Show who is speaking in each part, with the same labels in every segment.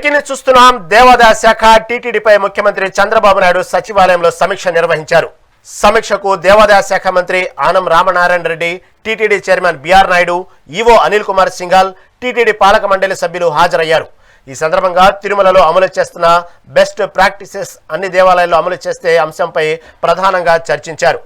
Speaker 1: Breaking చూస్తున్నాం. దేవాదాయ శాఖ టీటీడీపై ముఖ్యమంత్రి చంద్రబాబు నాయుడు సచివాలయంలో సమీక్ష నిర్వహించారు. సమీక్షకు దేవాదాయ శాఖ మంత్రి Anam Ramanarayana Reddy, TTD chairman B R Naidu, EO Anil Kumar Singhal, TTD పాలక మండలి సభ్యులు హాజరయ్యారు. ఈ సందర్భంగా తిరుమలలో అమలు చేస్తున్న బెస్ట్ ప్రాక్టీసెస్ అన్ని దేవాలయాల్లో అమలు చేసే అంశంపై ప్రధానంగా చర్చించారు.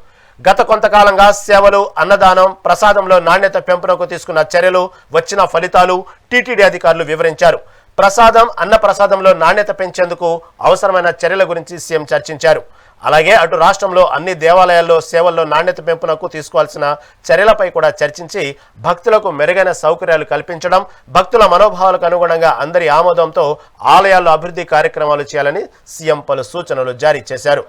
Speaker 1: గత కొంతకాలంగా సేవలు, అన్నదానం, ప్రసాదంలో నాణ్యత పెంపునకు తీసుకున్న చర్యలు, వచ్చిన ఫలితాలు టీటీడీ అధికారులు వివరించారు. ప్రసాదం, అన్న ప్రసాదంలో నాణ్యత పెంచేందుకు అవసరమైన చర్యల గురించి సీఎం చర్చించారు. అలాగే అటు రాష్ట్రంలో అన్ని దేవాలయాల్లో సేవల్లో నాణ్యత పెంపునకు తీసుకోవాల్సిన చర్యలపై కూడా చర్చించి భక్తులకు మెరుగైన సౌకర్యాలు కల్పించడం, భక్తుల మనోభావాలకు అనుగుణంగా అందరి ఆమోదంతో ఆలయాల్లో అభివృద్ధి కార్యక్రమాలు చేయాలని సీఎం పలు సూచనలు జారీ చేశారు.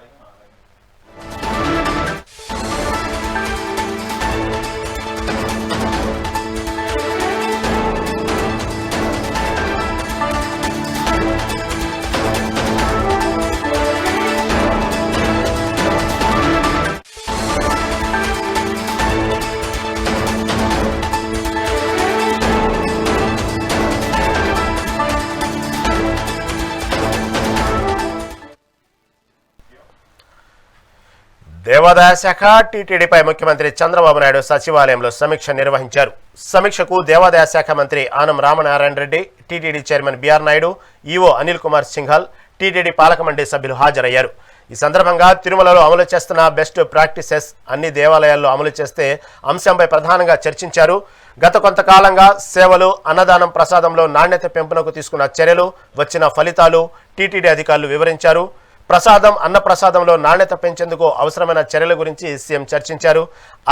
Speaker 1: దేవాదాయ శాఖ టీటీడీపై ముఖ్యమంత్రి చంద్రబాబు నాయుడు సచివాలయంలో సమీక్ష నిర్వహించారు. సమీక్షకు దేవాదాయ శాఖ మంత్రి Anam Ramanarayana Reddy, TTD chairman B R Naidu, EO Anil Kumar Singhal, TTD పాలక మండలి సభ్యులు హాజరయ్యారు. ఈ సందర్భంగా తిరుమలలో అమలు చేస్తున్న బెస్ట్ ప్రాక్టీసెస్ అన్ని దేవాలయాల్లో అమలు చేసే అంశంపై ప్రధానంగా చర్చించారు. గత కొంతకాలంగా సేవలు, అన్నదానం, ప్రసాదంలో నాణ్యత పెంపునకు తీసుకున్న చర్యలు, వచ్చిన ఫలితాలు టీటీడీ అధికారులు వివరించారు. ప్రసాదం, అన్న ప్రసాదంలో నాణ్యత పెంచేందుకు అవసరమైన చర్యల గురించి సీఎం చర్చించారు.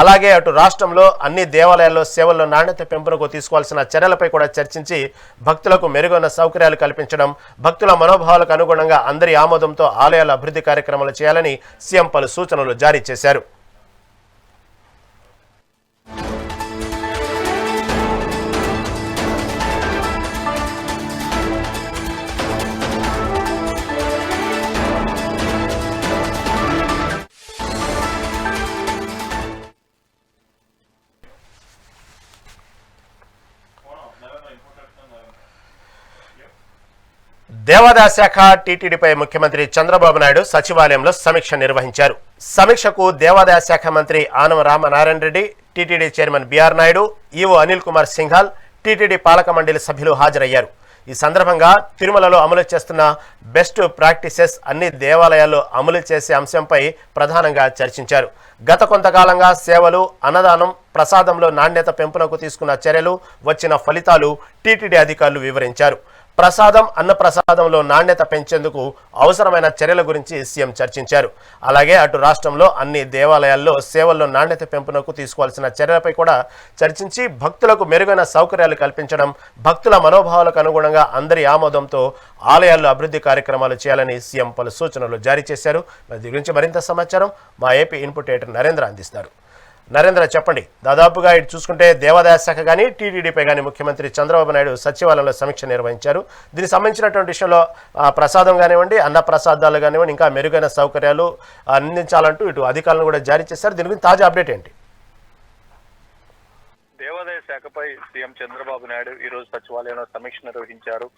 Speaker 1: అలాగే అటు రాష్ట్రంలో అన్ని దేవాలయాల్లో సేవల్లో నాణ్యత పెంపునకు తీసుకోవాల్సిన చర్యలపై కూడా చర్చించి భక్తులకు మెరుగైన సౌకర్యాలు కల్పించడం, భక్తుల మనోభావాలకు అనుగుణంగా అందరి ఆమోదంతో ఆలయాల అభివృద్ధి కార్యక్రమాలు చేయాలని సీఎం పలు సూచనలు జారీ చేశారు. దేవాదాయ శాఖ టీటీడీపై ముఖ్యమంత్రి చంద్రబాబు నాయుడు సచివాలయంలో సమీక్ష నిర్వహించారు. సమీక్షకు దేవాదాయ శాఖ మంత్రి Anam Ramanarayana Reddy, TTD chairman B R Naidu, EO Anil Kumar Singhal, TTD పాలక మండలి సభ్యులు హాజరయ్యారు. ఈ సందర్భంగా తిరుమలలో అమలు చేస్తున్న బెస్ట్ ప్రాక్టీసెస్ అన్ని దేవాలయాల్లో అమలు చేసే అంశంపై ప్రధానంగా చర్చించారు. గత కొంతకాలంగా సేవలు, అన్నదానం, ప్రసాదంలో నాణ్యత పెంపునకు తీసుకున్న చర్యలు, వచ్చిన ఫలితాలు టీటీడీ అధికారులు వివరించారు. ప్రసాదం, అన్న ప్రసాదంలో నాణ్యత పెంచేందుకు అవసరమైన చర్యల గురించి సీఎం చర్చించారు. అలాగే అటు రాష్ట్రంలో అన్ని దేవాలయాల్లో సేవల్లో నాణ్యత పెంపునకు తీసుకోవాల్సిన చర్యలపై కూడా చర్చించి భక్తులకు మెరుగైన సౌకర్యాలు కల్పించడం, భక్తుల మనోభావాలకు అనుగుణంగా అందరి ఆమోదంతో ఆలయాల్లో అభివృద్ధి కార్యక్రమాలు చేయాలని సీఎం పలు సూచనలు జారీ చేశారు. దీని గురించి మరింత సమాచారం మా ఏపీ ఇన్పుట్ ఎడిటర్ నరేంద్ర అందిస్తారు. నరేంద్ర, చెప్పండి. దాదాపుగా ఇటు చూసుకుంటే దేవాదాయ శాఖ కానీ టీటీడీపై కానీ ముఖ్యమంత్రి చంద్రబాబు నాయుడు సచివాలయంలో సమీక్ష నిర్వహించారు. దీనికి సంబంధించినటువంటి విషయంలో ప్రసాదం కానివ్వండి, అన్న ప్రసాదాలు కానివ్వండి, ఇంకా మెరుగైన సౌకర్యాలు అందించాలంటూ ఇటు అధికారులను కూడా జారీ చేశారు. దీని గురించి తాజా అప్డేట్ ఏంటి?
Speaker 2: దేవాదాయ శాఖపై సీఎం చంద్రబాబు నాయుడు ఈ రోజు సచివాలయంలో సమీక్ష నిర్వహించారు.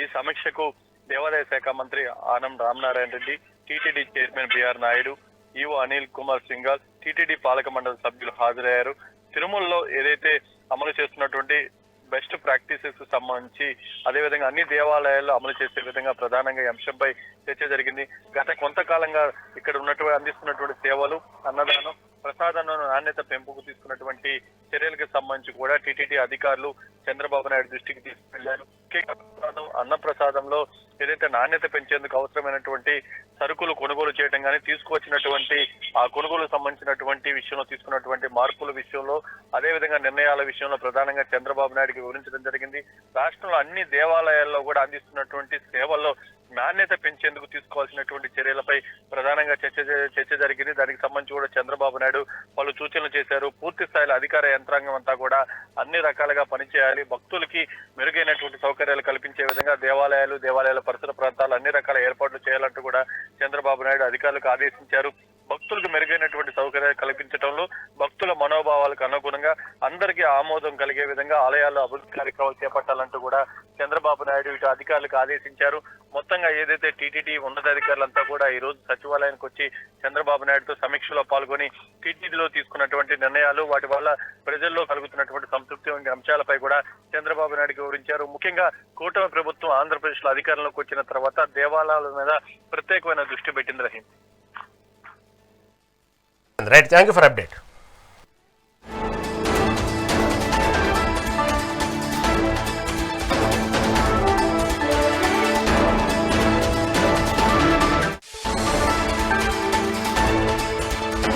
Speaker 2: ఈ సమీక్షకు దేవాదాయ శాఖ మంత్రి Anam Ramanarayana Reddy, TTD chairman B R Naidu, EO Anil Kumar Singhal, TTD పాలక మండలి సభ్యులు హాజరయ్యారు. తిరుమలలో ఏదైతే అమలు చేస్తున్నటువంటి బెస్ట్ ప్రాక్టీసెస్ కు సంబంధించి అదేవిధంగా అన్ని దేవాలయాల్లో అమలు చేసే విధంగా ప్రధానంగా ఈ అంశంపై చర్చ జరిగింది. గత కొంతకాలంగా ఇక్కడ అందిస్తున్నటువంటి సేవలు, అన్నదానం, ప్రసాదంలో నాణ్యత పెంపుకు తీసుకున్నటువంటి చర్యలకు సంబంధించి కూడా టీటీడీ అధికారులు చంద్రబాబు నాయుడు దృష్టికి తీసుకెళ్లారు. అన్న ప్రసాదంలో ఏదైతే నాణ్యత పెంచేందుకు అవసరమైనటువంటి సరుకులు కొనుగోలు చేయడం కానీ, తీసుకువచ్చినటువంటి ఆ కొనుగోలు సంబంధించినటువంటి విషయంలో తీసుకున్నటువంటి మార్పుల విషయంలో, అదేవిధంగా నిర్ణయాల విషయంలో ప్రధానంగా చంద్రబాబు నాయుడుకి వివరించడం జరిగింది. రాష్ట్రంలో అన్ని దేవాలయాల్లో కూడా అందిస్తున్నటువంటి సేవల్లో నాణ్యత పెంచేందుకు తీసుకోవాల్సినటువంటి చర్యలపై ప్రధానంగా చర్చ జరిగింది. దానికి సంబంధించి కూడా చంద్రబాబు నాయుడు పలు సూచనలు చేశారు. పూర్తి స్థాయిలో అధికార యంత్రాంగం అంతా కూడా అన్ని రకాలుగా పనిచేయాలి, భక్తులకి మెరుగైనటువంటి సౌకర్యాలు కల్పించే విధంగా దేవాలయాల పరిసర ప్రాంతాలు అన్ని రకాల ఏర్పాట్లు చేయాలంటూ కూడా చంద్రబాబు నాయుడు అధికారులకు ఆదేశించారు. భక్తులకు మెరుగైనటువంటి సౌకర్యాలు కల్పించడంలో భక్తులు భక్తుల మనోభావాలకు అనుగుణంగా అందరికీ ఆమోదం కలిగే విధంగా ఆలయాల్లో అభివృద్ధి కార్యక్రమాలు చేపట్టాలంటూ కూడా చంద్రబాబు నాయుడు ఇటు అధికారులకు ఆదేశించారు. మొత్తంగా ఏదైతే టీటీడీ ఉన్నతాధికారులంతా కూడా ఈ రోజు సచివాలయానికి వచ్చి చంద్రబాబు నాయుడుతో సమీక్షలో పాల్గొని టీటీడీలో తీసుకున్నటువంటి నిర్ణయాలు, వాటి వల్ల ప్రజల్లో కలుగుతున్నటువంటి సంతృప్తి వంటి అంశాలపై కూడా చంద్రబాబు నాయుడుకి వివరించారు. ముఖ్యంగా కూటమి ప్రభుత్వం ఆంధ్రప్రదేశ్ లో అధికారంలోకి వచ్చిన తర్వాత దేవాలయాల మీద ప్రత్యేకమైన దృష్టి పెట్టింది. Rahim.
Speaker 1: Right, thank you for update.